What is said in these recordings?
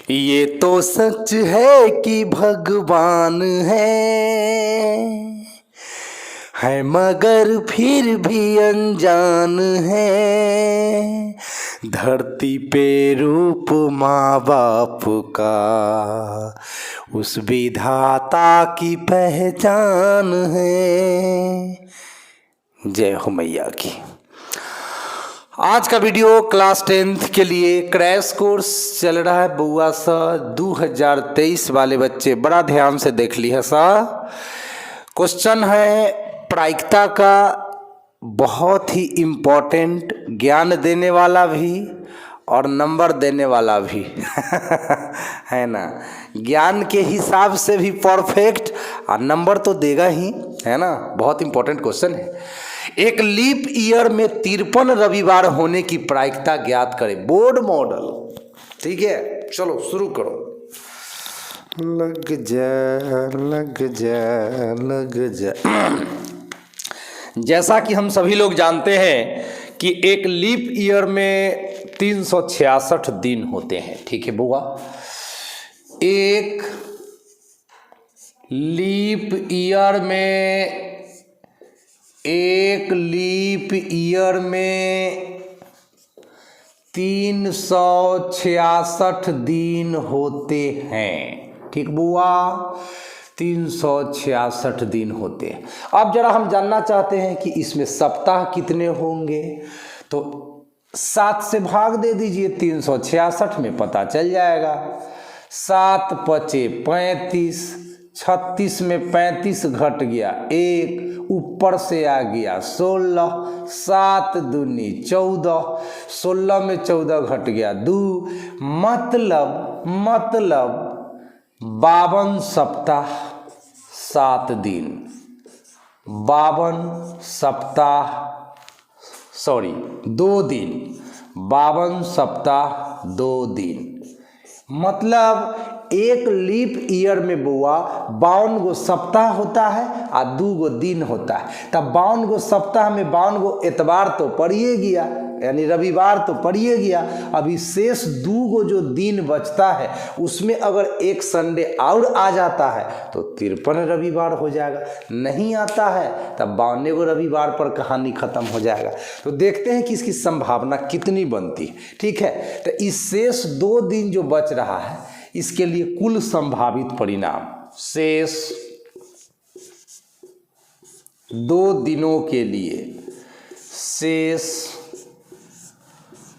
ये तो सच है कि भगवान है मगर फिर भी अनजान है। धरती पे रूप माँ बाप का उस विधाता की पहचान है। जय हो मैया की। आज का वीडियो क्लास 10th के लिए क्रैश कोर्स चल रहा है बुआ सा 2023 वाले बच्चे बड़ा ध्यान से देख लिया सा। क्वेश्चन है प्रायिकता का, बहुत ही इम्पोर्टेंट, ज्ञान देने वाला भी और नंबर देने वाला भी है ना। ज्ञान के हिसाब से भी परफेक्ट और नंबर तो देगा ही, है ना। बहुत इम्पोर्टेंट क्वेश्चन है। एक लीप ईयर में 53 रविवार होने की प्रायिकता ज्ञात करें। बोर्ड मॉडल, ठीक है, चलो शुरू करो। लग जा लग जा लग जा। जैसा कि हम सभी लोग जानते हैं कि एक लीप ईयर में 366 दिन होते हैं, ठीक है बुआ। एक लीप ईयर में 366 दिन होते हैं, ठीक बुआ। 366 दिन होते हैं। अब जरा हम जानना चाहते हैं कि इसमें सप्ताह कितने होंगे, तो 7 से भाग दे दीजिए 366 में, पता चल जाएगा। 7 पचे 35, 36 में 35 घट गया 1, ऊपर से आ गया 16, 7 दूनी 14, 16 में 14 घट गया 2, मतलब 52 सप्ताह 7 दिन। 52 सप्ताह 2 दिन। 52 सप्ताह 2 दिन, मतलब एक लीप ईयर में बुआ 52 गो सप्ताह होता है और 2 गो दिन होता है। तब 52 गो सप्ताह में 52 गो एतवार तो पड़िए गया, यानी रविवार तो पड़िए गया। अभी शेष 2 गो जो दिन बचता है उसमें अगर एक संडे और आ जाता है तो 53 रविवार हो जाएगा। नहीं आता है तब 52 गो रविवार पर कहानी खत्म हो जाएगा। तो देखते हैं कि इसकी संभावना कितनी बनती है, ठीक है। तो इस शेष 2 दिन जो बच रहा है इसके लिए कुल संभावित परिणाम, शेष 2 दिनों के लिए, शेष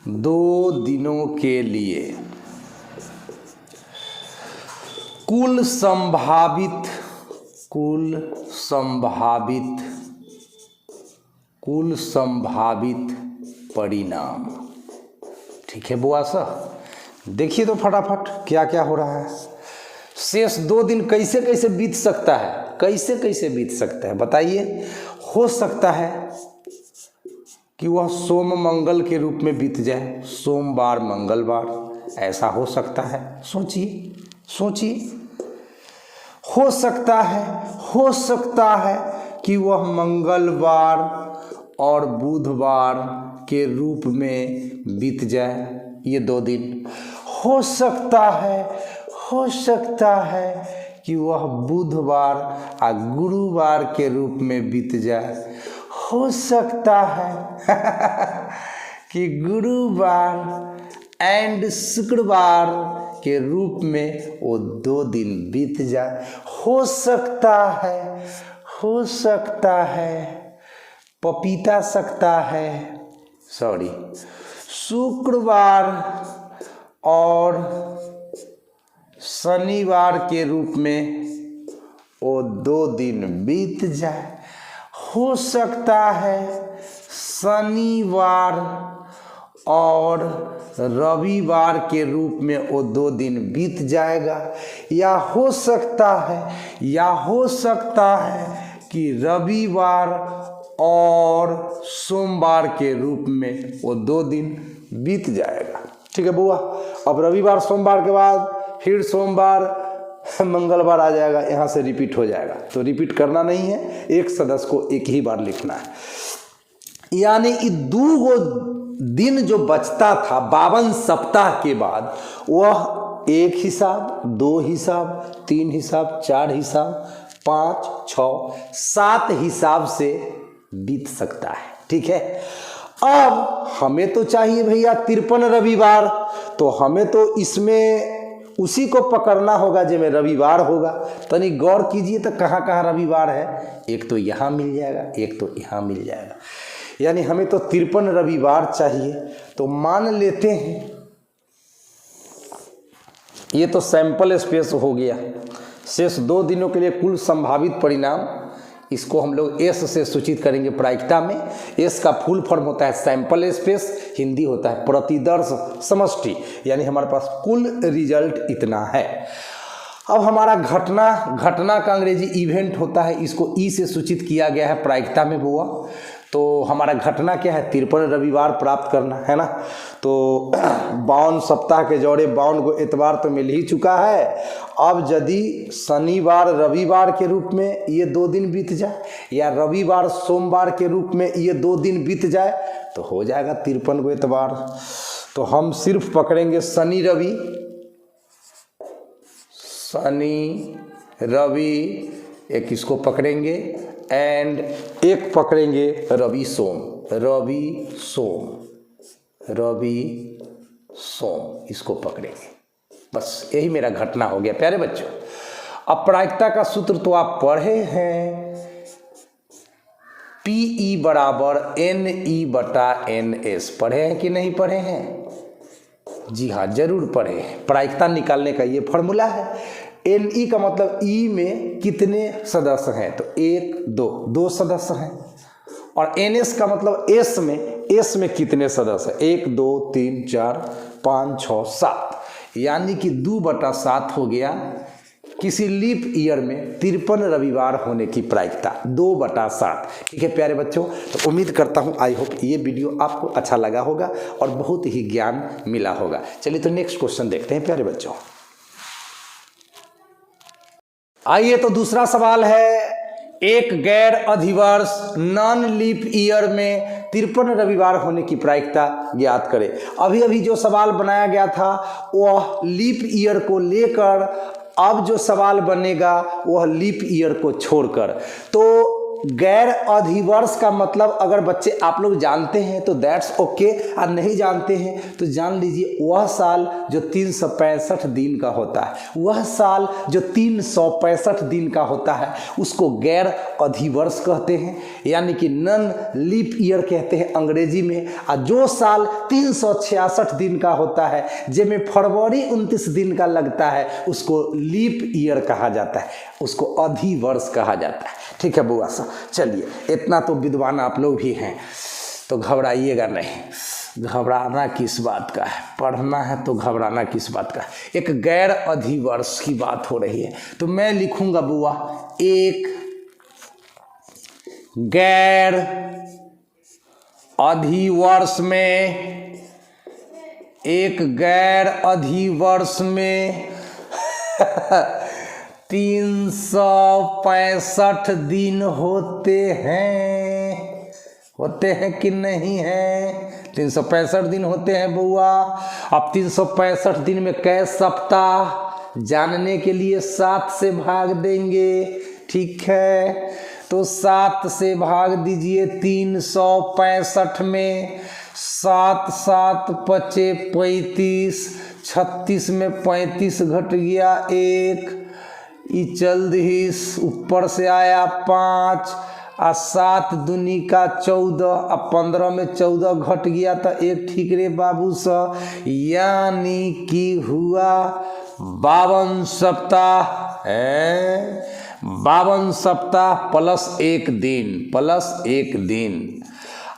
2 दिनों के लिए कुल संभावित परिणाम, ठीक है बुआ सा। देखिए तो फटाफट क्या क्या हो रहा है। शेष 2 दिन कैसे कैसे बीत सकता है, कैसे बीत सकता है बताइए। हो सकता है कि वह सोम मंगल के रूप में बीत जाए, सोमवार मंगलवार, ऐसा हो सकता है। सोचिए हो सकता है कि वह मंगलवार और बुधवार के रूप में बीत जाए ये 2 दिन। हो सकता है कि वह बुधवार और गुरुवार के रूप में बीत जाए। हो सकता है कि गुरुवार एंड शुक्रवार के रूप में वो 2 दिन बीत जाए। हो सकता है पपीता सकता है, शुक्रवार और शनिवार के रूप में वो 2 दिन बीत जाए। हो सकता है शनिवार और रविवार के रूप में वो 2 दिन बीत जाएगा। या हो सकता है कि रविवार और सोमवार के रूप में वो 2 दिन बीत जाएगा, ठीक है बुआ। अब रविवार सोमवार के बाद फिर सोमवार मंगलवार आ जाएगा, यहाँ से रिपीट हो जाएगा। तो रिपीट करना नहीं है, एक सदस्य को एक ही बार लिखना है। यानी 2 गो दिन जो बचता था 52 सप्ताह के बाद, वह एक हिसाब, दो हिसाब, तीन हिसाब, चार हिसाब, 5, 6, 7 हिसाब से बीत सकता है। ठीक है, अब हमें तो चाहिए भैया 53 रविवार, तो हमें तो इसमें उसी को पकड़ना होगा जिसमें रविवार होगा। तनी गौर कीजिए तो कहाँ कहाँ रविवार है, एक तो यहाँ मिल जाएगा, एक तो यहाँ मिल जाएगा, यानी हमें तो 53 रविवार चाहिए। तो मान लेते हैं ये तो सैंपल स्पेस हो गया। शेष 2 दिनों के लिए कुल संभावित परिणाम, इसको हम लोग एस से सूचित करेंगे प्रायिकता में। एस का फुल फॉर्म होता है सैंपल स्पेस, हिंदी होता है प्रतिदर्श समष्टि, यानी हमारे पास कुल रिजल्ट इतना है। अब हमारा घटना का अंग्रेजी इवेंट होता है, इसको ई से सूचित किया गया है प्रायिकता में बुआ। तो हमारा घटना क्या है, 53 रविवार प्राप्त करना है ना। तो 52 सप्ताह के जोड़े 52 को एतवार तो मिल ही चुका है। अब यदि शनिवार रविवार के रूप में ये 2 दिन बीत जाए, या रविवार सोमवार के रूप में ये 2 दिन बीत जाए, तो हो जाएगा 53 को एतवार। तो हम सिर्फ पकड़ेंगे शनि रवि, एक इसको पकड़ेंगे एंड एक पकड़ेंगे रवि सोम, इसको पकड़ेंगे। बस यही मेरा घटना हो गया प्यारे बच्चों। अब प्रायिकता का सूत्र तो आप पढ़े हैं, PE बराबर NE/NS। पढ़े हैं कि नहीं पढ़े हैं? जी हाँ, जरूर पढ़े हैं। प्रायिकता निकालने का ये फॉर्मूला है। NE का मतलब E में कितने सदस्य हैं, तो 1, 2 सदस्य हैं। और NS का मतलब S में कितने सदस्य, 1, 2, 3, 4, 5, 6, 7, यानी कि 2/7 हो गया किसी लीप ईयर में 53 रविवार होने की प्रायिकता, 2/7। ठीक है प्यारे बच्चों, तो उम्मीद करता हूँ आई होप ये वीडियो आपको अच्छा लगा होगा और बहुत ही ज्ञान मिला होगा। चलिए तो नेक्स्ट क्वेश्चन देखते हैं प्यारे बच्चों। आइए तो दूसरा सवाल है, एक गैर अधिवर्ष नॉन लीप ईयर में 53 रविवार होने की प्रायिकता ज्ञात करें। अभी जो सवाल बनाया गया था वह लीप ईयर को लेकर, अब जो सवाल बनेगा वह लीप ईयर को छोड़कर। तो गैर अधिवर्ष का मतलब अगर बच्चे आप लोग जानते हैं तो दैट्स ओके, और नहीं जानते हैं तो जान लीजिए वह साल जो 365 दिन का होता है, वह साल जो 365 दिन का होता है उसको गैर अधिवर्ष कहते हैं, यानी कि नॉन लीप ईयर कहते हैं अंग्रेजी में। और जो साल 366 दिन का होता है जिसमें फरवरी 29 दिन का लगता है उसको लीप ईयर कहा जाता है, उसको अधिवर्ष कहा जाता है। ठीक है बुआ सा, चलिए इतना तो विद्वान आप लोग भी हैं, तो घबराइएगा नहीं। घबराना किस बात का है, पढ़ना है तो घबराना किस बात का है। एक गैर अधिवर्ष की बात हो रही है, तो मैं लिखूंगा बुआ एक गैर अधिवर्ष में, एक गैर अधिवर्ष में 365 दिन होते हैं कि नहीं हैं? 365 दिन होते हैं बुआ। अब 365 दिन में कै सप्ताह जानने के लिए 7 से भाग देंगे। ठीक है, तो 7 से भाग दीजिए 365 में, 7 7 पचे 35, 36 में 35 घट गया 1, ई चल ही ऊपर से आया 5, और 7 दूनी का 14, और 15 में 14 घट गया तो 1 ठीक रे बाबू सा, यानी कि हुआ 52 सप्ताह है। 52 सप्ताह प्लस 1 दिन।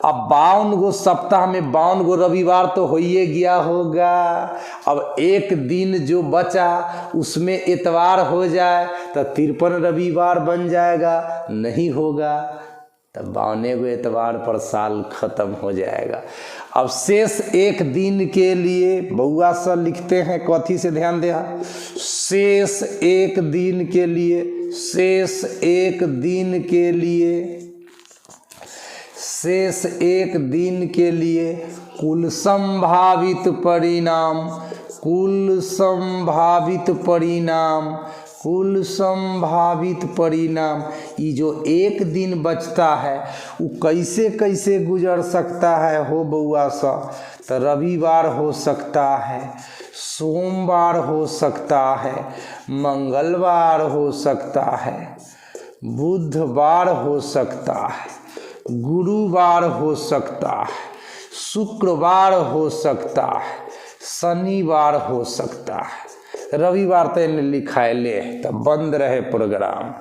अब 52 गो सप्ताह में 52 गो रविवार तो हो ही गया होगा। अब 1 दिन जो बचा उसमें एतवार हो जाए तो 53 रविवार बन जाएगा, नहीं होगा तब 52 गो एतवार पर साल खत्म हो जाएगा। अब शेष 1 दिन के लिए बउआ सर लिखते हैं, कथी से ध्यान दे, शेष 1 दिन के कुल कुल संभावित परिणाम, कुल संभावित परिणाम, ये जो एक दिन बचता है वो कैसे कैसे गुजर सकता है हो बउआ सा। तो रविवार हो सकता है, सोमवार हो सकता है, मंगलवार हो सकता है, बुधवार हो सकता है, गुरुवार हो सकता है, शुक्रवार हो सकता है, शनिवार हो सकता है। रविवार तो इन्हें लिखा है ले, तो बंद रहे प्रोग्राम।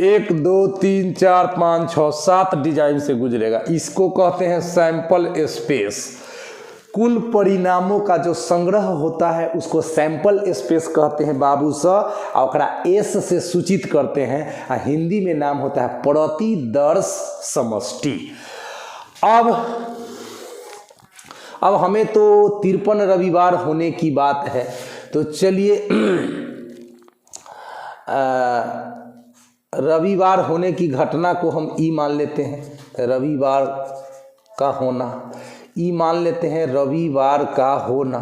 1 2 3 4 5 6 7 डिजाइन से गुजरेगा। इसको कहते हैं सैंपल स्पेस। कुल परिणामों का जो संग्रह होता है उसको सैंपल स्पेस कहते हैं बाबू साहब, और एस से सूचित करते हैं। हिंदी में नाम होता है प्रतिदर्श समष्टि। अब हमें तो 53 रविवार होने की बात है, तो चलिए रविवार होने की घटना को हम ई मान लेते हैं। रविवार का होना ई मान लेते हैं, रविवार का होना।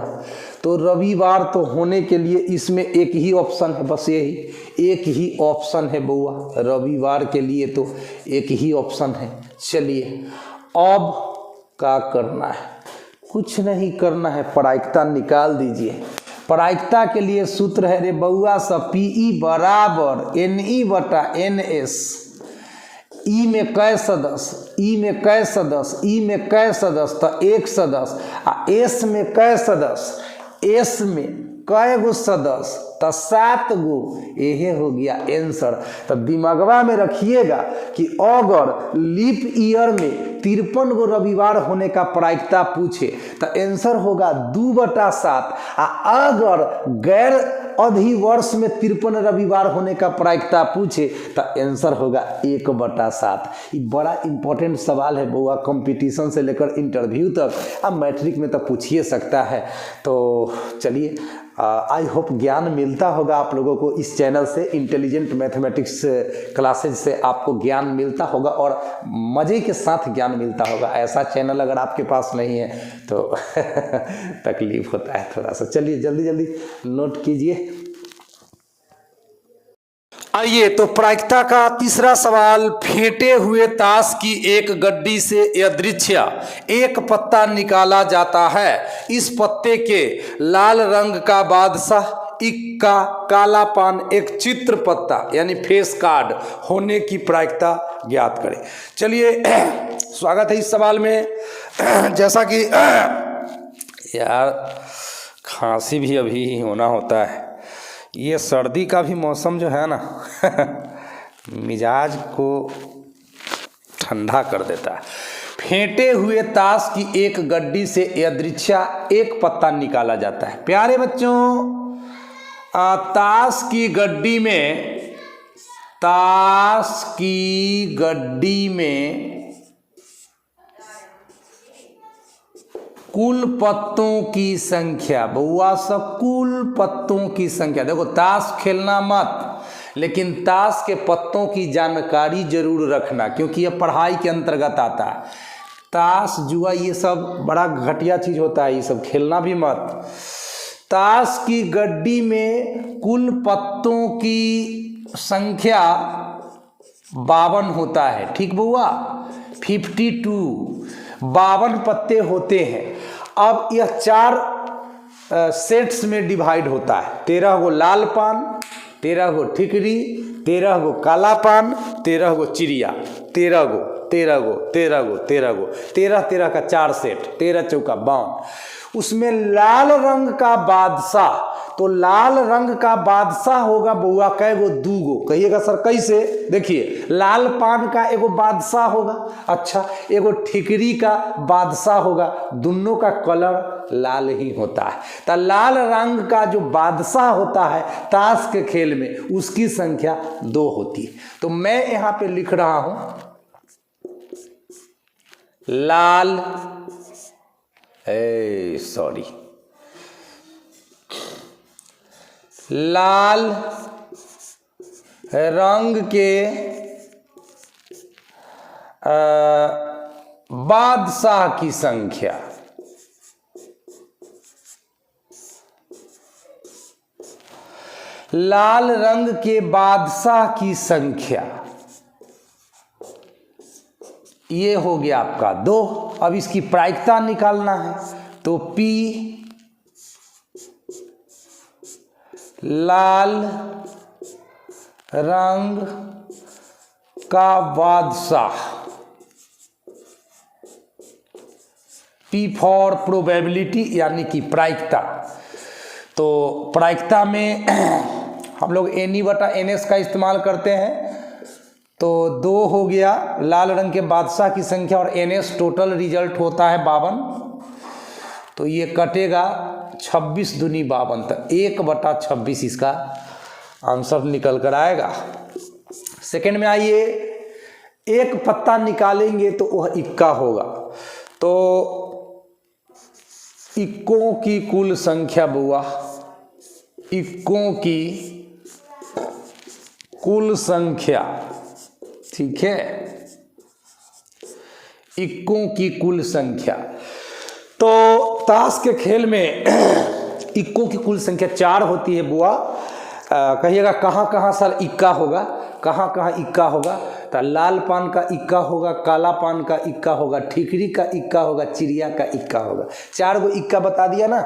तो रविवार तो होने के लिए इसमें एक ही ऑप्शन है, बस यही एक ही ऑप्शन है बउआ, रविवार के लिए तो एक ही ऑप्शन है। चलिए अब क्या करना है, कुछ नहीं करना है, प्रायिकता निकाल दीजिए। प्रायिकता के लिए सूत्र है रे बउआ सब, पीई बराबर NE बटा NS। ई में कै सदस्य, ई में कै सदस्य, ई में कै सदस्य, तो एक सदस्य। आ एस में कै सदस्य, एस में कै गो सदस्य, तो 7 गो। यही हो गया आंसर। तो दिमागवा में रखिएगा कि अगर लीप ईयर में 53 गो रविवार होने का प्रायिकता पूछे तो आंसर होगा 2/7। अगर गैर अधिवर्ष में 53 रविवार होने का प्रायिकता पूछे तो आंसर होगा 1/7। ये बड़ा इंपॉर्टेंट सवाल है बउआ, कंपटीशन से लेकर इंटरव्यू तक। अब मैट्रिक में तो पूछ ही सकता है। तो चलिए आई होप ज्ञान मिलता होगा आप लोगों को इस चैनल से। इंटेलिजेंट मैथमेटिक्स क्लासेज से आपको ज्ञान मिलता होगा और मज़े के साथ ज्ञान मिलता होगा। ऐसा चैनल अगर आपके पास नहीं है तो तकलीफ होता है थोड़ा सा। चलिए जल्दी जल्दी नोट कीजिए। आइए तो प्रायिकता का तीसरा सवाल, फेंटे हुए ताश की एक गड्डी से यादृच्छिया एक पत्ता निकाला जाता है। इस पत्ते के लाल रंग का बादशाह, इक्का, काला पान, एक चित्र पत्ता यानी फेस कार्ड होने की प्रायिकता ज्ञात करें। चलिए स्वागत है इस सवाल में। जैसा कि यार खांसी भी अभी होना होता है, ये सर्दी का भी मौसम जो है ना मिजाज को ठंडा कर देता है। फेंटे हुए ताश की एक गड्डी से यादृच्छिया एक पत्ता निकाला जाता है। प्यारे बच्चों, ताश की गड्डी में कुल पत्तों की संख्या, बउआ सब कुल पत्तों की संख्या। देखो ताश खेलना मत, लेकिन ताश के पत्तों की जानकारी जरूर रखना, क्योंकि यह पढ़ाई के अंतर्गत आता है। ताश जुआ ये सब बड़ा घटिया चीज होता है, ये सब खेलना भी मत। ताश की गड्डी में कुल पत्तों की संख्या 52 होता है। ठीक बउआ, 52 52 पत्ते होते हैं। अब यह 4 सेट्स में डिवाइड होता है। 13 गो लाल पान, 13 गो ठिकरी, 13 गो काला पान, 13 गो चिड़िया, 13 गो 13 गो 13 गो 13 गो 13 का 4 सेट, 13 चौका 52। उसमें लाल रंग का बादशाह, तो लाल रंग का बादशाह होगा बउआ कै गो, 2 गो। कहिएगा सर कैसे? देखिए लाल पान का एगो बादशाह होगा, अच्छा एगो ठिकरी का बादशाह होगा, दोनों का कलर लाल ही होता है। तो लाल रंग का जो बादशाह होता है ताश के खेल में, उसकी संख्या 2 होती है। तो मैं यहाँ पे लिख रहा हूं लाल लाल रंग के बादशाह की संख्या, लाल रंग के बादशाह की संख्या, ये हो गया आपका 2। अब इसकी प्रायिकता निकालना है, तो P लाल रंग का बादशाह, P फॉर प्रोबेबिलिटी यानी कि प्रायिकता। तो प्रायिकता में हम लोग NE/NS का इस्तेमाल करते हैं। तो 2 हो गया लाल रंग के बादशाह की संख्या और NS टोटल रिजल्ट होता है 52। तो ये कटेगा 26 दूनी 52, तो 1/26 इसका आंसर निकल कर आएगा। सेकंड में आइए, एक पत्ता निकालेंगे तो वह इक्का होगा। तो इक्कों की कुल संख्या बुआ, इक्कों की कुल संख्या, ठीक है, इक्कों की कुल संख्या। तो ताश के खेल में इक्कों की कुल संख्या 4 होती है बुआ। कहिएगा कहाँ कहाँ सर इक्का होगा, कहाँ कहाँ इक्का होगा? तो लाल पान का इक्का होगा, काला पान का इक्का होगा, ठीकरी का इक्का होगा, चिड़िया का इक्का होगा। 4 गो इक्का बता दिया ना।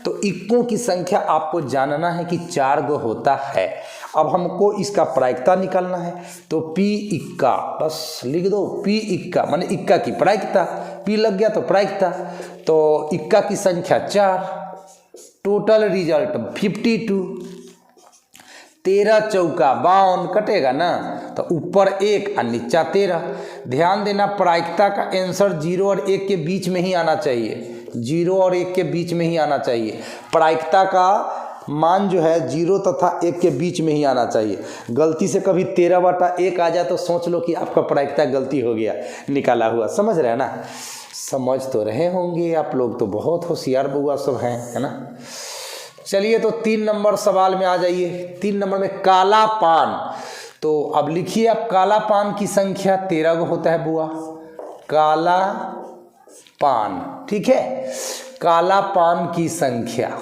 तो इक्कों की संख्या आपको जानना है कि 4 गो होता है। अब हमको इसका प्रायिकता निकालना है, तो P इक्का, बस लिख दो P इक्का, माने इक्का की प्रायिकता। P लग गया तो प्रायिकता। तो इक्का की संख्या 4, टोटल रिजल्ट 52, 13 चौका 52 कटेगा ना, तो ऊपर 1 और नीचा 13। ध्यान देना प्रायिकता का आंसर 0 और 1 के बीच में ही आना चाहिए, 0 और 1 के बीच में ही आना चाहिए। प्रायिकता का मान जो है 0 तथा 1 के बीच में ही आना चाहिए। गलती से कभी 13/1 आ जाए तो सोच लो कि आपका प्रायिकता गलती हो गया निकाला हुआ। समझ रहे हैं ना? समझ तो रहे होंगे आप लोग, तो बहुत होशियार बुआ सब हैं, है ना। चलिए तो 3 नंबर सवाल में आ जाइए। 3 नंबर में काला पान। तो अब लिखिए आप, काला पान की संख्या 13 गो होता है बुआ, काला पान, ठीक है। काला पान की संख्या,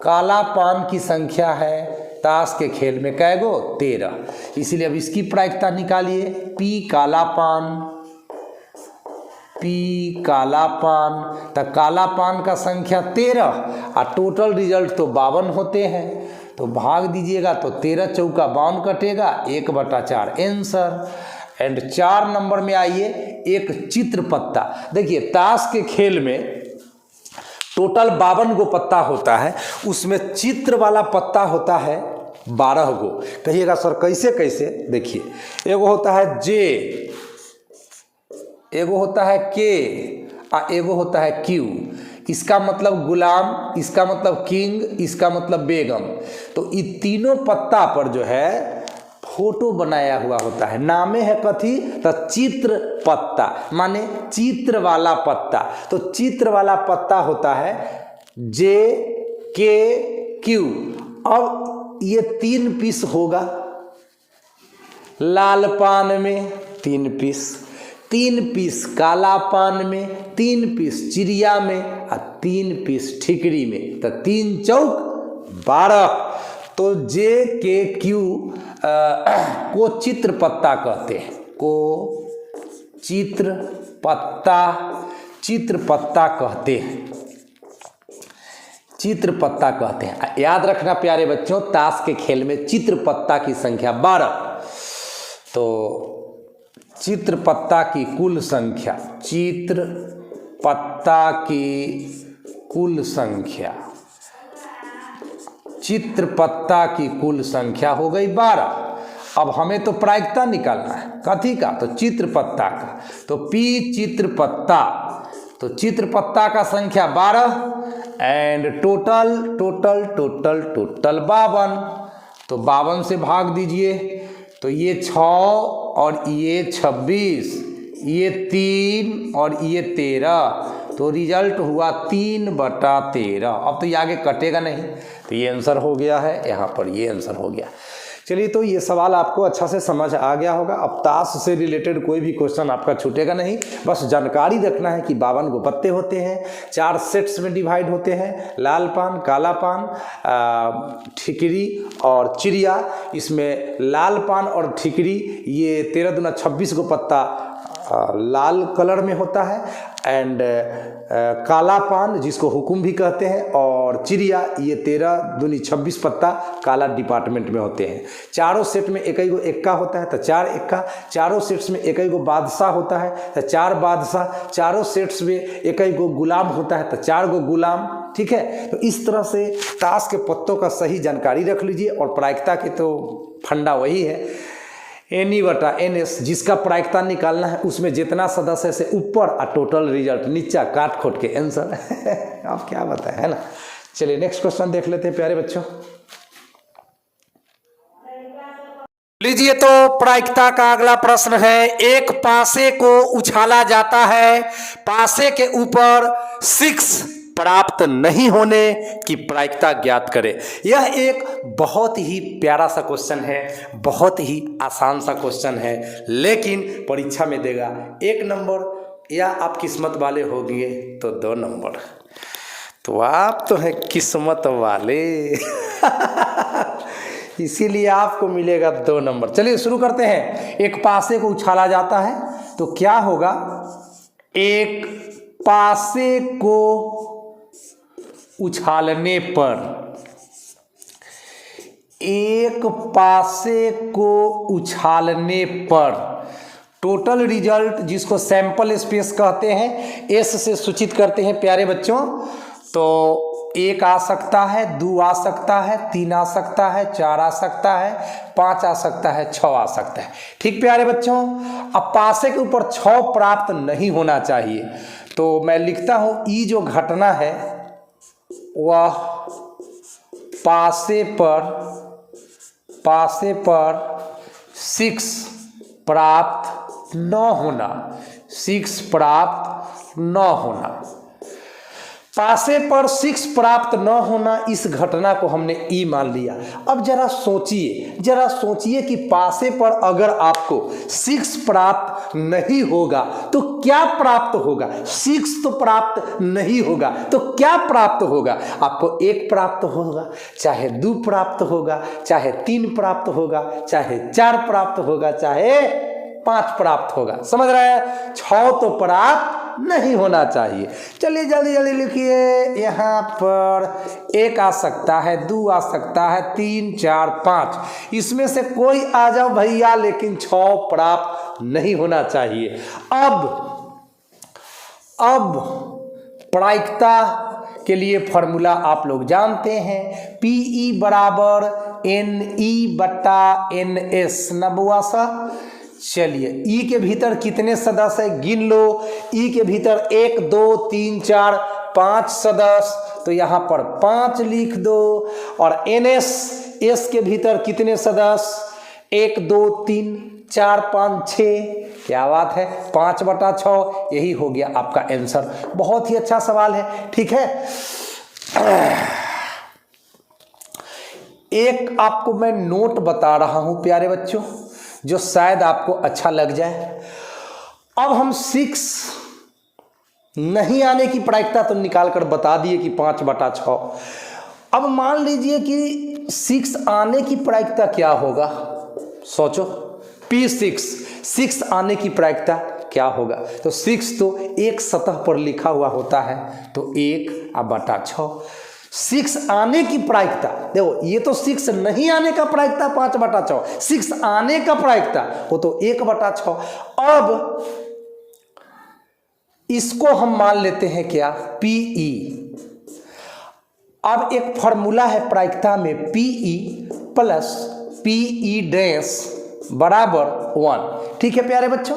काला पान की संख्या है ताश के खेल में कै गो? 13। इसलिए अब इसकी प्रायिकता निकालिए। P काला पान, P काला पान, तो काला पान का संख्या 13 और टोटल रिजल्ट तो 52 होते हैं। तो भाग दीजिएगा तो 13 चौका 52 कटेगा, 1/4 आंसर। एंड 4 नंबर में आइए, एक चित्र पत्ता। देखिए ताश के खेल में टोटल 52 गो पत्ता होता है, उसमें चित्र वाला पत्ता होता है 12 गो। कहिएगा सर कैसे कैसे? देखिए, एगो होता है J, एगो होता है K और एगो होता है Q। इसका मतलब गुलाम, इसका मतलब किंग, इसका मतलब बेगम। तो ये तीनों पत्ता पर जो है फोटो बनाया हुआ होता है। नामे है कथी? तो चित्र पत्ता, माने चित्र वाला पत्ता। तो चित्र वाला पत्ता होता है J, K, Q। अब ये 3 पीस होगा लाल पान में, 3 पीस, 3 पीस काला पान में, 3 पीस चिड़िया में और 3 पीस ठिकरी में। तो 3 चौक 12। तो J, K, Q को चित्र पत्ता कहते हैं, को चित्र पत्ता, चित्र पत्ता कहते हैं, चित्र पत्ता कहते हैं। याद रखना प्यारे बच्चों, ताश के खेल में चित्र पत्ता की संख्या 12। तो चित्र पत्ता की कुल संख्या, चित्र पत्ता की कुल संख्या, चित्र पत्ता की कुल संख्या हो गई 12। अब हमें तो प्रायिकता निकालना है, कथी का? तो चित्र पत्ता का। तो P चित्र पत्ता, तो चित्र पत्ता का संख्या 12 and total total total total 52। तो 52 से भाग दीजिए, तो ये 6 और ये 26, ये 3 और ये 13। तो रिजल्ट हुआ 3/13। अब तो ये आगे कटेगा नहीं, तो ये आंसर हो गया है, यहाँ पर ये आंसर हो गया। चलिए, तो ये सवाल आपको अच्छा से समझ आ गया होगा। अब ताश से रिलेटेड कोई भी क्वेश्चन आपका छूटेगा नहीं, बस जानकारी रखना है कि 52 गो पत्ते होते हैं, 4 सेट्स में डिवाइड होते हैं, लाल पान, काला पान, ठिकरी और चिड़िया। इसमें लाल पान और ठिकरी ये 13 दूना 26 गो पत्ता लाल कलर में होता है, एंड काला पान जिसको हुकुम भी कहते हैं, और चिड़िया ये 13 दूनी 26 पत्ता काला डिपार्टमेंट में होते हैं। चारों सेट में एक ही गो एक्का होता है तो 4 एक्का, चारों सेट्स में एक ही गो बादशाह होता है तो 4 बादशाह, चारों सेट्स में एक ही गो गुलाम होता है तो 4 गो गुलाम। ठीक है, तो इस तरह से ताश के पत्तों का सही जानकारी रख लीजिए। और प्रायिकता की तो फंडा वही है, NE/NS, जिसका प्रायिकता निकालना है उसमें जितना सदस्य से ऊपर और टोटल रिजल्ट नीचा काट खोट के आंसर। आप क्या बताएं, है ना। चलिए नेक्स्ट क्वेश्चन देख लेते हैं प्यारे बच्चों। लीजिए, तो प्रायिकता का अगला प्रश्न है, एक पासे को उछाला जाता है, पासे के ऊपर 6 प्राप्त नहीं होने की प्रायिकता ज्ञात करें। यह एक बहुत ही प्यारा सा क्वेश्चन है, बहुत ही आसान सा क्वेश्चन है, लेकिन परीक्षा में देगा 1 नंबर, या आप किस्मत वाले होंगे तो 2 नंबर। तो आप तो हैं किस्मत वाले। इसीलिए आपको मिलेगा 2 नंबर। चलिए शुरू करते हैं। एक पासे को उछाला जाता है तो क्या होगा, एक पासे को उछालने पर, एक पासे को उछालने पर टोटल रिजल्ट, जिसको सैंपल स्पेस कहते हैं, एस से सूचित करते हैं प्यारे बच्चों। तो 1 आ सकता है, 2 आ सकता है, 3 आ सकता है, 4 आ सकता है, 5 आ सकता है, 6 आ सकता है। ठीक प्यारे बच्चों, अब पासे के ऊपर 6 प्राप्त नहीं होना चाहिए, तो मैं लिखता हूं ई जो घटना है वह पासे पर 6 प्राप्त न होना, 6 प्राप्त न होना, पासे पर 6 प्राप्त न होना, इस घटना को हमने ई मान लिया। अब जरा सोचिए कि पासे पर अगर आपको 6 प्राप्त नहीं होगा तो क्या प्राप्त होगा। 6 तो प्राप्त नहीं होगा तो क्या प्राप्त होगा। आपको 1 प्राप्त होगा, चाहे 2 प्राप्त होगा, चाहे 3 प्राप्त होगा, चाहे 4 प्राप्त होगा, चाहे 5 प्राप्त होगा। समझ रहे हैं, 6 तो प्राप्त नहीं होना चाहिए। चलिए जल्दी जल्दी लिखिए। यहाँ पर 1 आ सकता है, 2 आ सकता है, 3, 4, 5, इसमें से कोई आ जाओ भैया, लेकिन 6 प्राप्त नहीं होना चाहिए। अब प्रायिकता के लिए फॉर्मूला आप लोग जानते हैं, PE बराबर NE/NS ना बुआ सा। चलिए, ई के भीतर कितने सदस्य है गिन लो। ई के भीतर 1 2 3 4 5 सदस्य, तो यहाँ पर 5 लिख दो। और एस के भीतर कितने सदस्य, 1 2 3 4 5 6, क्या बात है, 5/6, यही हो गया आपका आंसर। बहुत ही अच्छा सवाल है। ठीक है, एक आपको मैं नोट बता रहा हूं प्यारे बच्चों, जो शायद आपको अच्छा लग जाए। अब हम 6 नहीं आने की प्रायिकता तो निकाल कर बता दिए कि 5/6। अब मान लीजिए कि 6 आने की प्रायिकता क्या होगा, सोचो। P6 आने की प्रायिकता क्या होगा। तो 6 तो एक सतह पर लिखा हुआ होता है, तो 1/6। 6 आने की प्रायिकता, देखो ये तो 6 नहीं आने का प्रायिकता 5/6, 6 आने का प्रायिकता वो तो 1/6। अब इसको हम मान लेते हैं क्या, PE। अब एक फॉर्मूला है प्रायिकता में, PE प्लस PE' बराबर 1। ठीक है प्यारे बच्चों,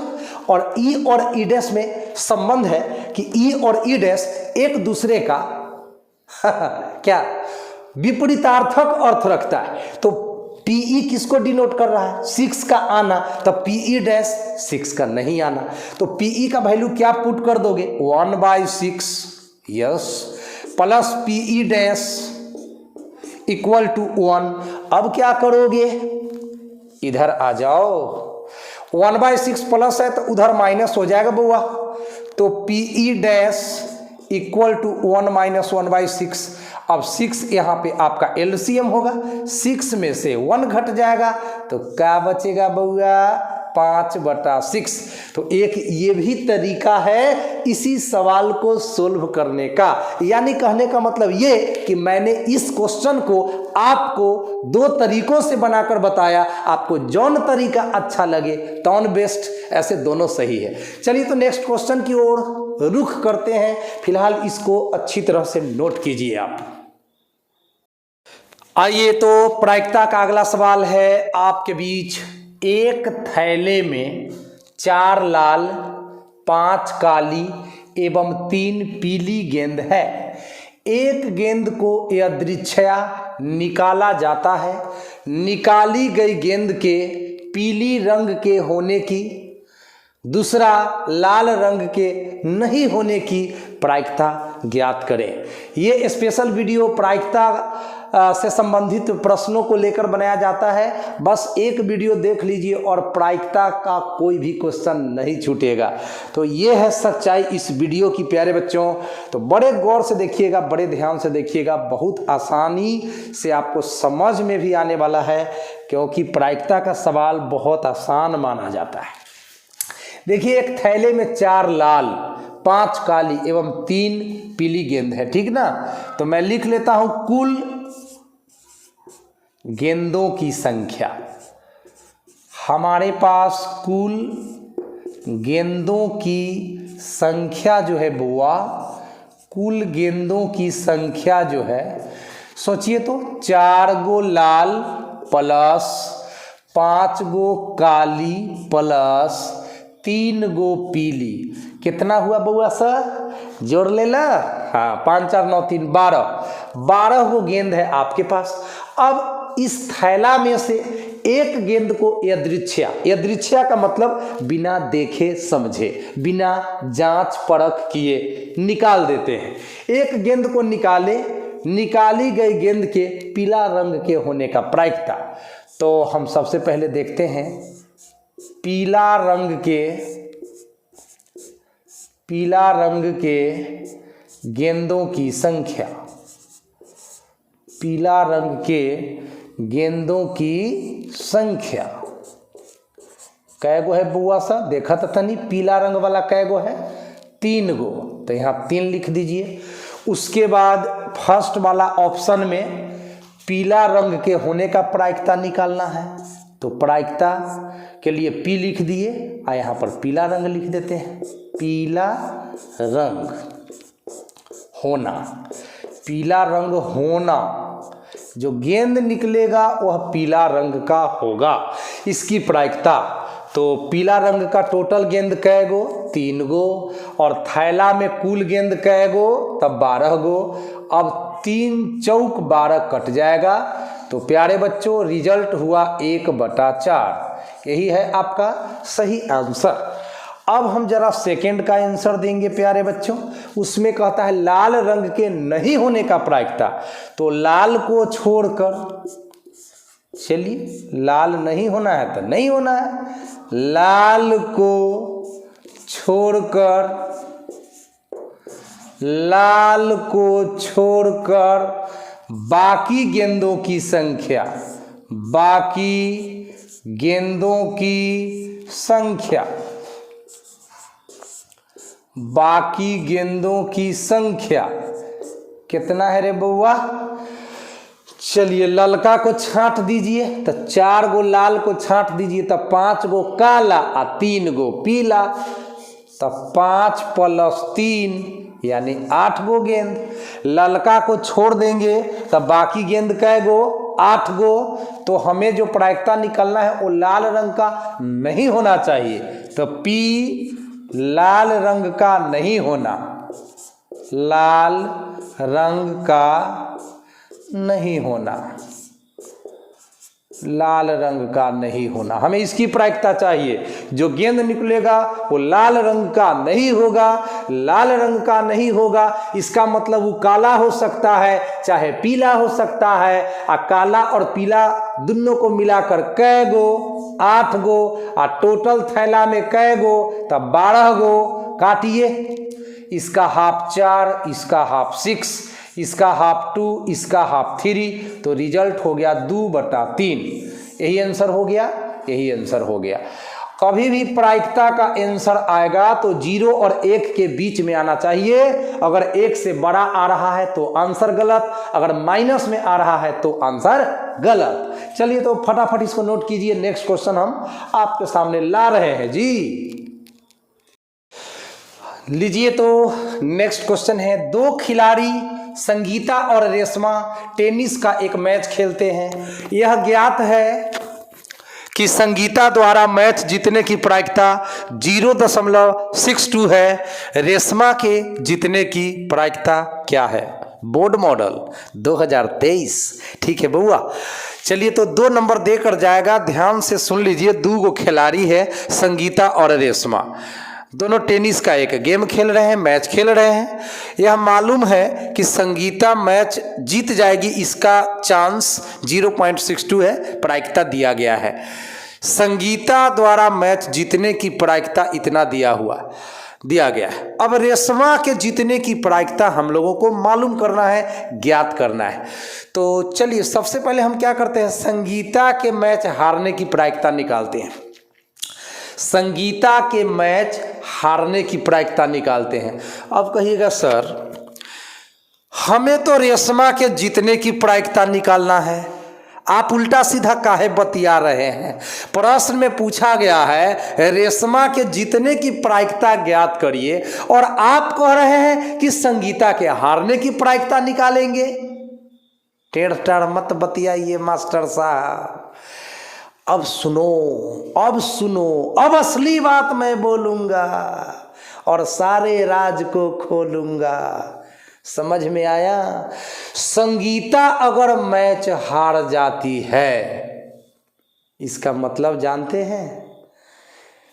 और E और E' में संबंध है कि E और E' एक दूसरे का क्या विपरीतार्थक अर्थ रखता है। तो PE किसको डिनोट कर रहा है, 6 का आना, तब PE' 6 का नहीं आना। तो PE का वैल्यू क्या पुट कर दोगे, 1/6, yes, plus PE' equal to 1। अब क्या करोगे, इधर आ जाओ, 1/6 प्लस है तो उधर माइनस हो जाएगा बुआ, तो PE dash equal to 1 minus 1/6। अब 6 यहाँ पे आपका LCM होगा, 6 में से 1 घट जाएगा तो क्या बचेगा बउआ, 5/6। तो एक ये भी तरीका है इसी सवाल को सोल्व करने का। यानी कहने का मतलब ये कि मैंने इस क्वेश्चन को आपको 2 तरीकों से बनाकर बताया, आपको जौन तरीका अच्छा लगे तौन बेस्ट, ऐसे दोनों सही है। चलिए तो नेक्स्ट क्वेश्चन की ओर रुख करते हैं, फिलहाल इसको अच्छी तरह से नोट कीजिए आप। आइए तो प्रायिकता का अगला सवाल है आपके बीच। एक थैले में 4 लाल, 5 काली एवं 3 पीली गेंद है। एक गेंद को यादृच्छया निकाला जाता है। निकाली गई गेंद के पीली रंग के होने की, दूसरा लाल रंग के नहीं होने की प्रायिकता ज्ञात करें। ये स्पेशल वीडियो प्रायिकता से संबंधित प्रश्नों को लेकर बनाया जाता है। बस एक वीडियो देख लीजिए और प्रायिकता का कोई भी क्वेश्चन नहीं छूटेगा। तो ये है सच्चाई इस वीडियो की प्यारे बच्चों। तो बड़े गौर से देखिएगा, बड़े ध्यान से देखिएगा, बहुत आसानी से आपको समझ में भी आने वाला है, क्योंकि प्रायिकता का सवाल बहुत आसान माना जाता है। देखिए, एक थैले में 4 लाल, 5 काली एवं 3 पीली गेंद है, ठीक ना। तो मैं लिख लेता हूं कुल गेंदों की संख्या। हमारे पास कुल गेंदों की संख्या जो है बुआ, कुल गेंदों की संख्या जो है, सोचिए तो 4 गो लाल प्लस 5 गो काली प्लस 3 गो पीली, कितना हुआ बुआ सर, जोड़ लेला। हाँ, 5 4 9 3 12 गो गेंद है आपके पास। अब इस थैला में से एक गेंद को यादृच्छया का मतलब बिना देखे समझे, बिना जांच परख किए निकाल देते हैं। एक गेंद को निकाली गई गेंद के पीला रंग के होने का प्रायिकता। तो हम सबसे पहले देखते हैं पीला रंग के गेंदों की संख्या। पीला रंग के गेंदों की संख्या कै गो है बुआ सा, देखा था नहीं, पीला रंग वाला कै गो है, 3 गो। तो यहाँ 3 लिख दीजिए। उसके बाद फर्स्ट वाला ऑप्शन में पीला रंग के होने का प्रायिकता निकालना है। तो प्रायिकता के लिए P लिख दिए, और यहाँ पर पीला रंग लिख देते हैं। पीला रंग होना, पीला रंग होना, जो गेंद निकलेगा वह पीला रंग का होगा, इसकी प्रायिकता। तो पीला रंग का टोटल गेंद कै गो, 3 गो, और थैला में कुल गेंद कै गो, तब 12 गो। अब 3 चौक 12 कट जाएगा। तो प्यारे बच्चों, रिजल्ट हुआ 1/4। यही है आपका सही आंसर। अब हम जरा सेकंड का आंसर देंगे प्यारे बच्चों। उसमें कहता है लाल रंग के नहीं होने का प्रायिकता। तो लाल को छोड़कर, चलिए लाल नहीं होना है तो नहीं होना है, लाल को छोड़कर बाकी गेंदों की संख्या, बाकी गेंदों की संख्या कितना है रे बउआ। चलिए ललका को छांट दीजिए, तो 4 गो लाल को छांट दीजिए, तो 5 गो काला और 3 गो पीला, तो 5 + 3 यानी 8 गो गेंद। ललका को छोड़ देंगे तो बाकी गेंद कै गो, 8 गो। तो हमें जो प्रायिकता निकलना है वो लाल रंग का नहीं होना चाहिए। तो P लाल रंग का नहीं होना, लाल रंग का नहीं होना। लाल रंग का नहीं होना, हमें इसकी प्रायिकता चाहिए। जो गेंद निकलेगा वो लाल रंग का नहीं होगा, लाल रंग का नहीं होगा, इसका मतलब वो काला हो सकता है चाहे पीला हो सकता है। काला और पीला दोनों को मिलाकर कै गो, 8 गो, टोटल थैला में कै गो, तब 12 गो। काटिए, इसका हाफ 4, इसका हाफ 6, इसका हाफ 2, इसका हाफ 3, तो रिजल्ट हो गया 2/3। यही आंसर हो गया, यही आंसर हो गया। कभी भी प्रायिकता का आंसर आएगा तो 0 और 1 के बीच में आना चाहिए। अगर 1 से बड़ा आ रहा है तो आंसर गलत, अगर माइनस में आ रहा है तो आंसर गलत। चलिए तो फटाफट इसको नोट कीजिए। नेक्स्ट क्वेश्चन हम आपके सामने ला रहे हैं जी। लीजिए तो नेक्स्ट क्वेश्चन है, 2 खिलाड़ी संगीता और रेशमा टेनिस का एक मैच खेलते हैं। यह ज्ञात है कि संगीता द्वारा मैच जीतने की प्रायिकता 0.62 है। रेशमा के जीतने की प्रायिकता क्या है? Board model 2023। ठीक है बउआ, चलिए तो 2 नंबर देकर जाएगा, ध्यान से सुन लीजिए। 2 गो खिलाड़ी है, संगीता और रेशमा, दोनों टेनिस का एक गेम खेल रहे हैं, मैच खेल रहे हैं। यह मालूम है कि संगीता मैच जीत जाएगी, इसका चांस 0.62 है, प्रायिकता दिया गया है। संगीता द्वारा मैच जीतने की प्रायिकता इतना दिया गया है। अब रेशमा के जीतने की प्रायिकता हम लोगों को मालूम करना है, ज्ञात करना है। तो चलिए सबसे पहले हम क्या करते हैं, संगीता के मैच हारने की प्रायिकता निकालते हैं। संगीता के मैच हारने की प्रायिकता निकालते हैं। अब कहिएगा सर हमें तो रेशमा के जीतने की प्रायिकता निकालना है, आप उल्टा सीधा काहे बतिया रहे हैं? प्रश्न में पूछा गया है रेशमा के जीतने की प्रायिकता ज्ञात करिए, और आप कह रहे हैं कि संगीता के हारने की प्रायिकता निकालेंगे। टेढ़ टाढ़ मत बतियाइए मास्टर साहब। अब सुनो, अब असली बात मैं बोलूंगा और सारे राज को खोलूंगा। समझ में आया? संगीता अगर मैच हार जाती है, इसका मतलब जानते हैं?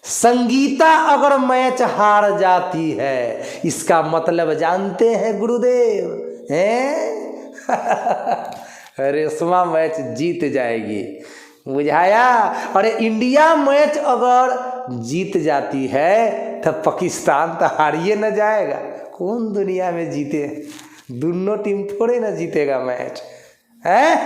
संगीता अगर मैच हार जाती है, इसका मतलब जानते हैं गुरुदेव हैं? रेशमा मैच जीत जाएगी, बुझाया? अरे इंडिया मैच अगर जीत जाती है तो पाकिस्तान तो हारिए न जाएगा। कौन दुनिया में जीते? दोनों टीम थोड़े ना जीतेगा मैच, है?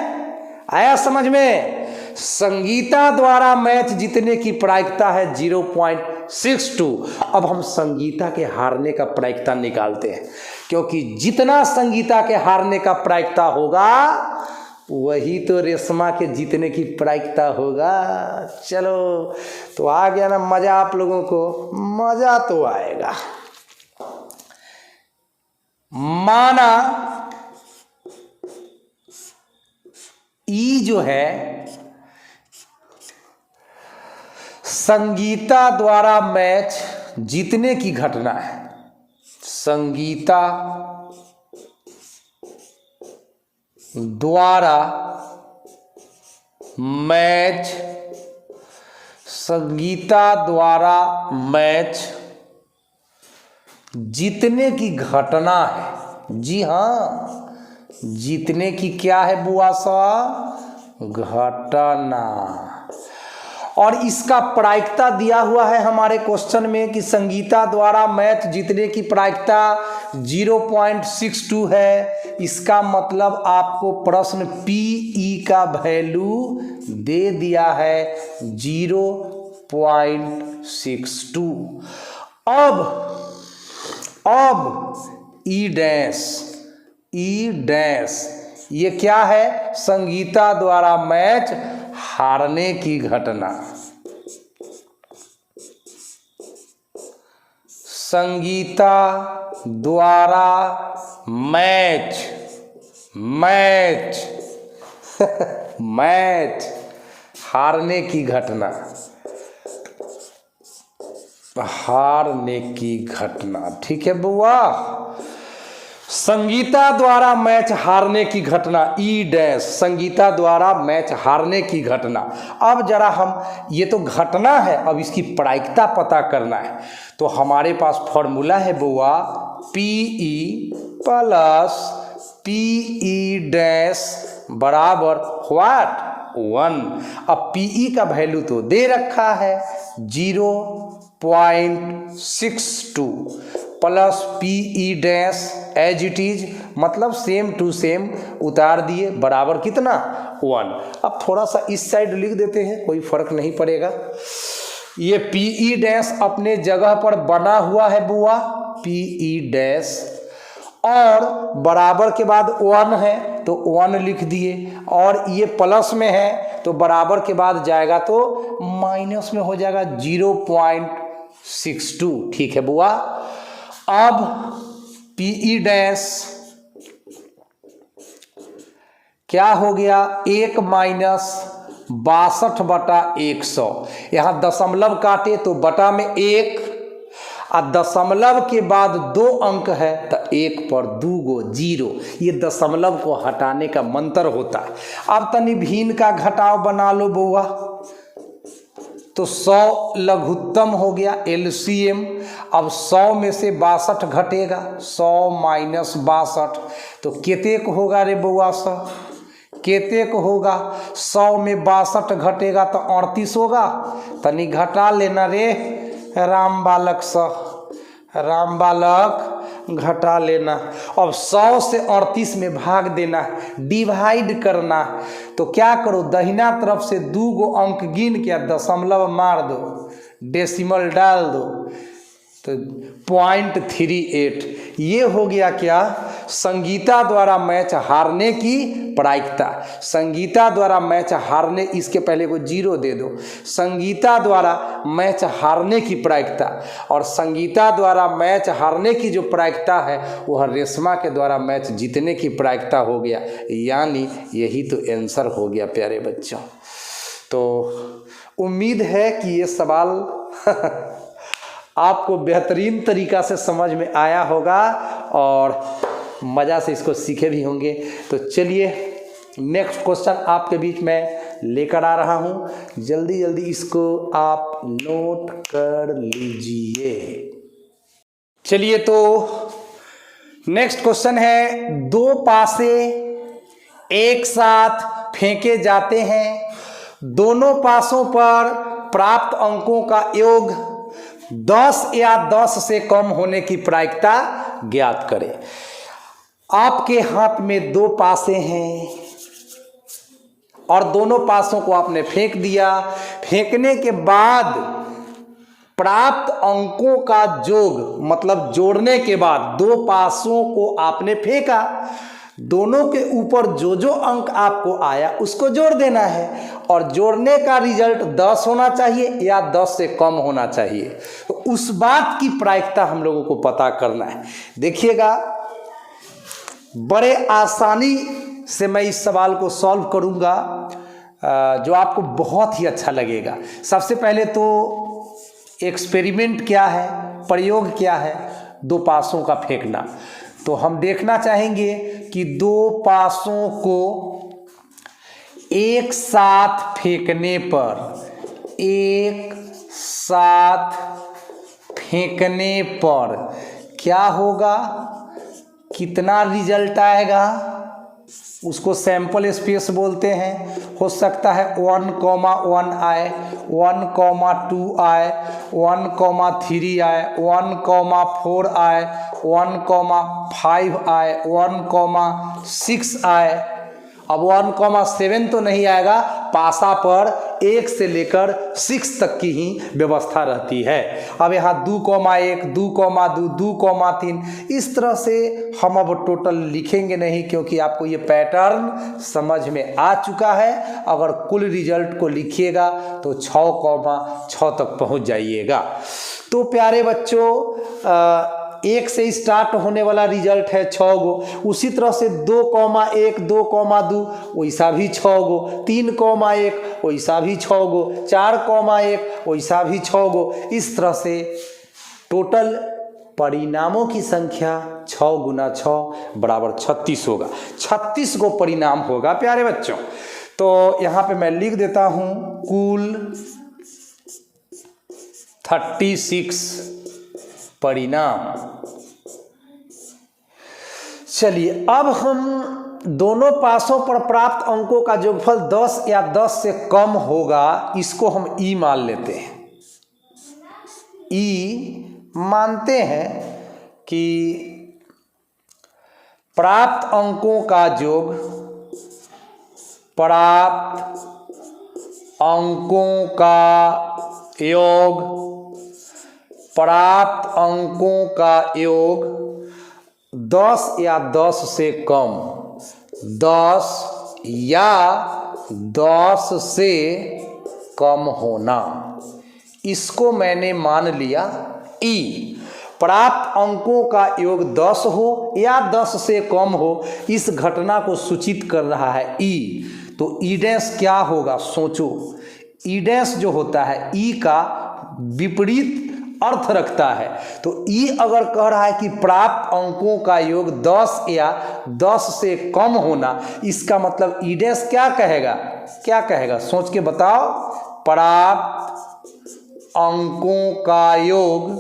आया समझ में? संगीता द्वारा मैच जीतने की प्रायिकता है 0.62। अब हम संगीता के हारने का प्रायिकता निकालते हैं, क्योंकि जितना संगीता के हारने का प्रायिकता होगा वही तो रेशमा के जीतने की प्रायिकता होगा। चलो तो आ गया ना मजा? आप लोगों को मजा तो आएगा। माना ई जो है संगीता द्वारा मैच जीतने की घटना है। संगीता द्वारा मैच, संगीता द्वारा मैच जीतने की घटना है। जी हाँ, जीतने की क्या है बुआ सा? घटना। और इसका प्रायिकता दिया हुआ है हमारे क्वेश्चन में कि संगीता द्वारा मैच जीतने की प्रायिकता 0.62 है। इसका मतलब आपको प्रश्न पीई का वैल्यू दे दिया है 0.62। अब ई डैश ये क्या है? संगीता द्वारा मैच हारने की घटना। संगीता द्वारा मैच हारने की घटना, हारने की घटना। ठीक है बुआ? संगीता द्वारा मैच हारने की घटना, ई डैश, संगीता द्वारा मैच हारने की घटना। अब जरा हम, ये तो घटना है, अब इसकी प्रायिकता पता करना है। तो हमारे पास फॉर्मूला है बुआ, पीई प्लस पीई डैश बराबर व्हाट, 1। अब पीई का वैल्यू तो दे रखा है 0.62 plus PE dash as it is, मतलब सेम टू सेम उतार दिए, बराबर कितना 1। अब थोड़ा सा इस साइड लिख देते हैं, कोई फर्क नहीं पड़ेगा। ये पीई डैश अपने जगह पर बना हुआ है बुआ, पीई डैश, और बराबर के बाद 1 है तो 1 लिख दिए, और ये प्लस में है तो बराबर के बाद जाएगा तो माइनस में हो जाएगा 0.62। ठीक है बुआ। अब पीई डैश क्या हो गया, 1 माइनस 62/100, यहाँ दशमलव काटे तो बटा में 1, और दशमलव के बाद 2 अंक है तो 1 पर 2 गो 0, ये दशमलव को हटाने का मंत्र होता है। अब तनी भिन्न का घटाव बना लो बुआ, तो 100 लघुत्तम हो गया एलसीएम। अब 100 में से 62 घटेगा, 100 माइनस 62 तो केतेक होगा रे बुआ, 100 केतेक होगा, 100 में 62 घटेगा तो 38 होगा, तनी घटा लेना रे राम बालक, राम बालक घटा लेना। अब 100 से 38 में भाग देना, डिवाइड करना, तो क्या करो, दहिना तरफ से 2 गो अंक गिन के दशमलव मार दो, डेसिमल डाल दो, तो 0.38। ये हो गया क्या, संगीता द्वारा मैच हारने की प्रायिकता। संगीता द्वारा मैच हारने, इसके पहले को 0 दे दो, संगीता द्वारा मैच हारने की प्रायिकता, और संगीता द्वारा मैच हारने की जो प्रायिकता है वह रेशमा के द्वारा मैच जीतने की प्रायिकता हो गया, यानी यही तो आंसर हो गया प्यारे बच्चों। तो उम्मीद है कि ये सवाल आपको बेहतरीन तरीका से समझ में आया होगा और मज़ा से इसको सीखे भी होंगे। तो चलिए नेक्स्ट क्वेश्चन आपके बीच में लेकर आ रहा हूँ, जल्दी जल्दी इसको आप नोट कर लीजिए। चलिए तो नेक्स्ट क्वेश्चन है, 2 पासे एक साथ फेंके जाते हैं, दोनों पासों पर प्राप्त अंकों का योग 10 या 10 से कम होने की प्रायिकता ज्ञात करें। आपके हाथ में 2 पासे हैं और दोनों पासों को आपने फेंक दिया, फेंकने के बाद प्राप्त अंकों का योग, मतलब जोड़ने के बाद 2 पासों को आपने फेंका, दोनों के ऊपर जो जो अंक आपको आया उसको जोड़ देना है, और जोड़ने का रिजल्ट 10 होना चाहिए या 10 से कम होना चाहिए। तो उस बात की प्रायिकता हम लोगों को पता करना है। देखिएगा, बड़े आसानी से मैं इस सवाल को सॉल्व करूंगा, जो आपको बहुत ही अच्छा लगेगा। सबसे पहले तो एक्सपेरिमेंट क्या है, प्रयोग क्या है, 2 पासों का फेंकना। तो हम देखना चाहेंगे कि 2 पासों को एक साथ फेंकने पर, एक साथ फेंकने पर क्या होगा, कितना रिजल्ट आएगा, उसको सैंपल स्पेस बोलते हैं। हो सकता है 1,1 आए, 1,2 आए, 1,3 आए, 1,4 आए, 1,5 आए, 1,6 आए। अब 1,7 तो नहीं आएगा, पासा पर 1 से लेकर 6 तक की ही व्यवस्था रहती है। अब यहाँ 2,1, 2,2, 2,3, इस तरह से हम अब टोटल लिखेंगे नहीं, क्योंकि आपको ये पैटर्न समझ में आ चुका है। अगर कुल रिजल्ट को लिखिएगा तो 6,6 तक पहुँच जाइएगा। तो प्यारे बच्चों, 1 से स्टार्ट होने वाला रिजल्ट है 6 गो, उसी तरह से 2,1, 2,2 वैसा भी 6 गो, 3,1 वैसा भी 6 गो, 4,1 वैसा भी 6 गो। इस तरह से टोटल परिणामों की संख्या 6 गुना 6 बराबर 36 होगा। 36 को परिणाम होगा प्यारे बच्चों। तो यहाँ पे मैं लिख देता हूँ कुल 36 परिणाम। चलिए अब हम दोनों पासों पर प्राप्त अंकों का योगफल 10 या 10 से कम होगा, इसको हम ई मान लेते हैं। ई मानते हैं कि प्राप्त अंकों का योग, प्राप्त अंकों का योग, प्राप्त अंकों का योग 10 या 10 से कम, 10 या 10 से कम होना, इसको मैंने मान लिया ई। प्राप्त अंकों का योग 10 हो या 10 से कम हो, इस घटना को सूचित कर रहा है ई। तो ई डैश क्या होगा सोचो। ई डैश जो होता है ई का विपरीत अर्थ रखता है। तो ई अगर कह रहा है कि प्राप्त अंकों का योग 10 या 10 से कम होना, इसका मतलब ई डैश क्या कहेगा, क्या कहेगा सोच के बताओ। प्राप्त अंकों का योग,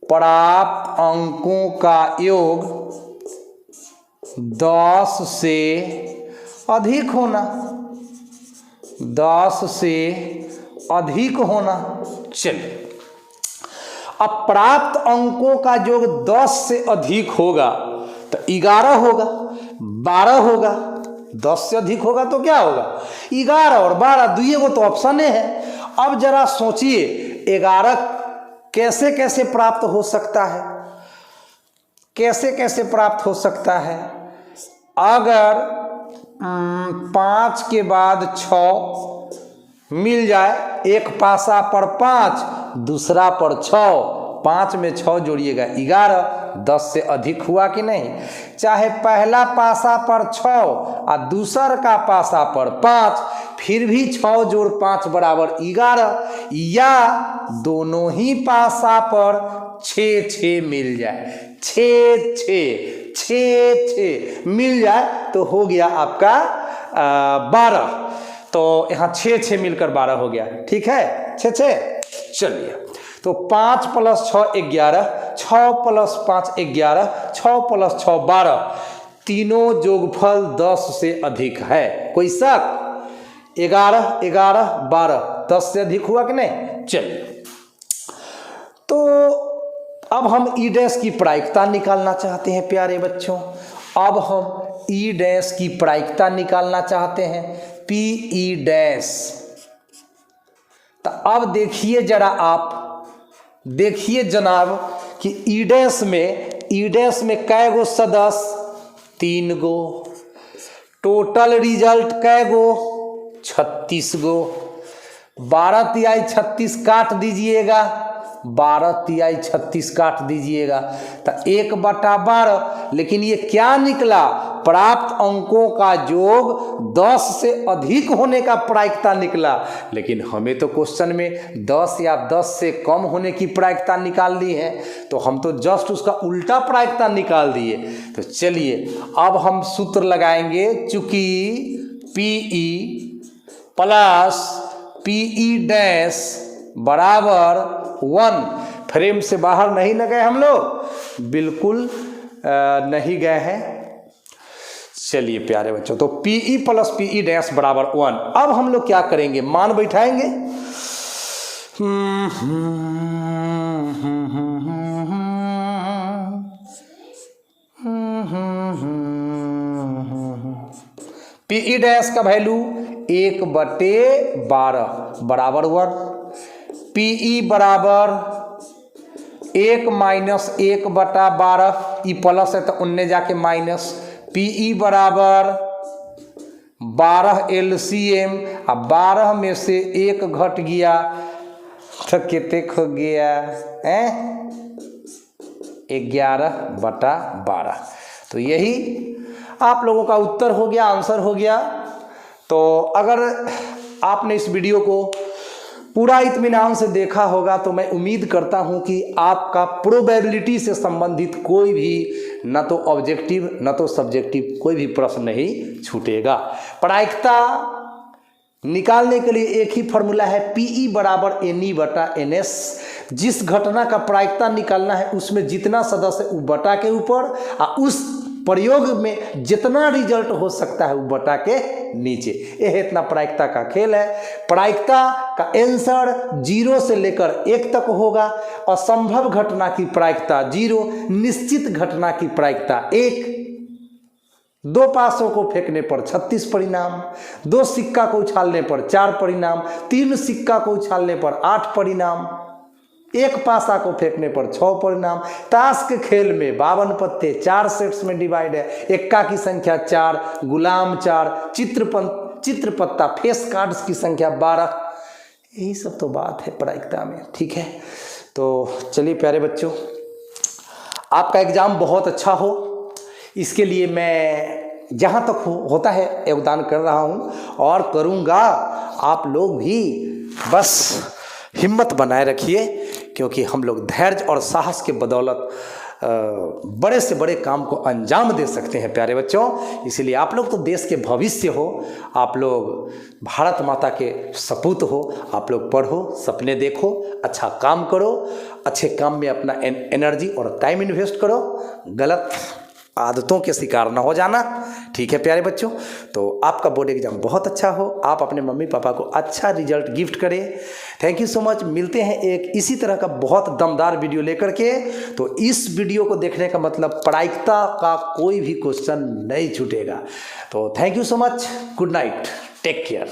प्राप्त अंकों का योग 10 से अधिक होना, 10 से अधिक होना। चलिए अब प्राप्त अंकों का योग 10 से अधिक होगा तो 11 होगा, 12 होगा। 10 से अधिक होगा तो क्या होगा, 11 और 12 दुए को तो ऑप्शन है। अब जरा सोचिए 11 कैसे कैसे प्राप्त हो सकता है, कैसे कैसे प्राप्त हो सकता है। अगर 5 के बाद 6 मिल जाए, एक पासा पर 5 दूसरा पर 6, 5 में 6 जोड़िएगा 11, 10 से अधिक हुआ कि नहीं। चाहे पहला पासा पर 6 और दूसर का पासा पर 5, फिर भी 6 जोड़ 5 बराबर 11, या दोनों ही पासा पर 6 मिल जाए, 6 मिल जाए तो हो गया आपका 12। तो यहाँ 6 मिलकर 12 हो गया, ठीक है 6। चलिए तो 5 + 6 11, 6 + 5 11, 6 + 6 12, तीनों योगफल 10 से अधिक है। कोई शक? 11 11 12 10 से अधिक हुआ कि नहीं। चलिए तो अब हम ई डैश की प्रायिकता निकालना चाहते हैं प्यारे बच्चों। अब हम ई डैश की प्रायिकता निकालना चाहते हैं, पी ई डैश। तो अब देखिए जरा आप, देखिए जनाब कि ई डैश में कै गो सदस्य, 3 गो। टोटल रिजल्ट कै गो, 36 गो। 12 तिहाई 36 काट दीजिएगा, 12 तिहाई 36 काट दीजिएगा तो 1/12। लेकिन ये क्या निकला, प्राप्त अंकों का योग 10 से अधिक होने का प्रायिकता निकला। लेकिन हमें तो क्वेश्चन में 10 या 10 से कम होने की प्रायिकता निकाल दी है, तो हम तो जस्ट उसका उल्टा प्रायिकता निकाल दिए। तो चलिए अब हम सूत्र लगाएंगे, चूंकि पीई प्लस पीई डैश बराबर 1। फ्रेम से बाहर नहीं न गए हम लोग, बिल्कुल नहीं गए हैं। चलिए प्यारे बच्चों, तो पीई प्लस पीई डैश बराबर 1। अब हम लोग क्या करेंगे, मान बैठाएंगे। पीई डैश का वैल्यू 1/12 बराबर 1। पीई बराबर 1 माइनस 1/12, ई प्लस है तो उनने जाके माइनस। पीई बराबर 12 LCM, अब 12 में से 1 घट गया तो कितने हो गया, 11/12। तो यही आप लोगों का उत्तर हो गया, आंसर हो गया। तो अगर आपने इस वीडियो को पूरा इत्मीनान से देखा होगा तो मैं उम्मीद करता हूं कि आपका प्रोबेबिलिटी से संबंधित कोई भी न तो ऑब्जेक्टिव न तो सब्जेक्टिव कोई भी प्रश्न नहीं छूटेगा। प्रायिकता निकालने के लिए एक ही फॉर्मूला है, PE बराबर NE बटा NS। जिस घटना का प्रायिकता निकालना है उसमें जितना सदस्य वो बटा के ऊपर और उस प्रयोग में जितना रिजल्ट हो सकता है वो बटा के नीचे, यह इतना प्रायिकता का खेल है। प्रायिकता का आंसर 0 से लेकर 1 तक होगा। असंभव घटना की प्रायिकता 0, निश्चित घटना की प्रायिकता 1। 2 पासों को फेंकने पर 36 परिणाम, 2 सिक्का को उछालने पर 4 परिणाम, 3 सिक्का को उछालने पर 8 परिणाम, 1 पासा को फेंकने पर 6 परिणाम। ताश के खेल में 52 पत्ते 4 सेट्स में डिवाइड है। एक्का की संख्या 4, गुलाम 4, चित्रपत्ता फेस कार्ड्स की संख्या 12। यही सब तो बात है प्रायिकता में, ठीक है। तो चलिए प्यारे बच्चों, आपका एग्जाम बहुत अच्छा हो, इसके लिए मैं जहाँ तक होता है योगदान कर रहा हूँ और करूँगा। आप लोग भी बस हिम्मत बनाए रखिए, क्योंकि हम लोग धैर्य और साहस के बदौलत बड़े से बड़े काम को अंजाम दे सकते हैं प्यारे बच्चों। इसीलिए आप लोग तो देश के भविष्य हो, आप लोग भारत माता के सपूत हो। आप लोग पढ़ो, सपने देखो, अच्छा काम करो, अच्छे काम में अपना एनर्जी और टाइम इन्वेस्ट करो, गलत आदतों के शिकार ना हो जाना, ठीक है प्यारे बच्चों। तो आपका बोर्ड एग्जाम बहुत अच्छा हो, आप अपने मम्मी पापा को अच्छा रिजल्ट गिफ्ट करें। Thank you so much. मिलते हैं एक इसी तरह का बहुत दमदार वीडियो लेकर के। तो इस वीडियो को देखने का मतलब प्रायिकता का कोई भी क्वेश्चन नहीं छूटेगा। तो thank you so much, good night, take care.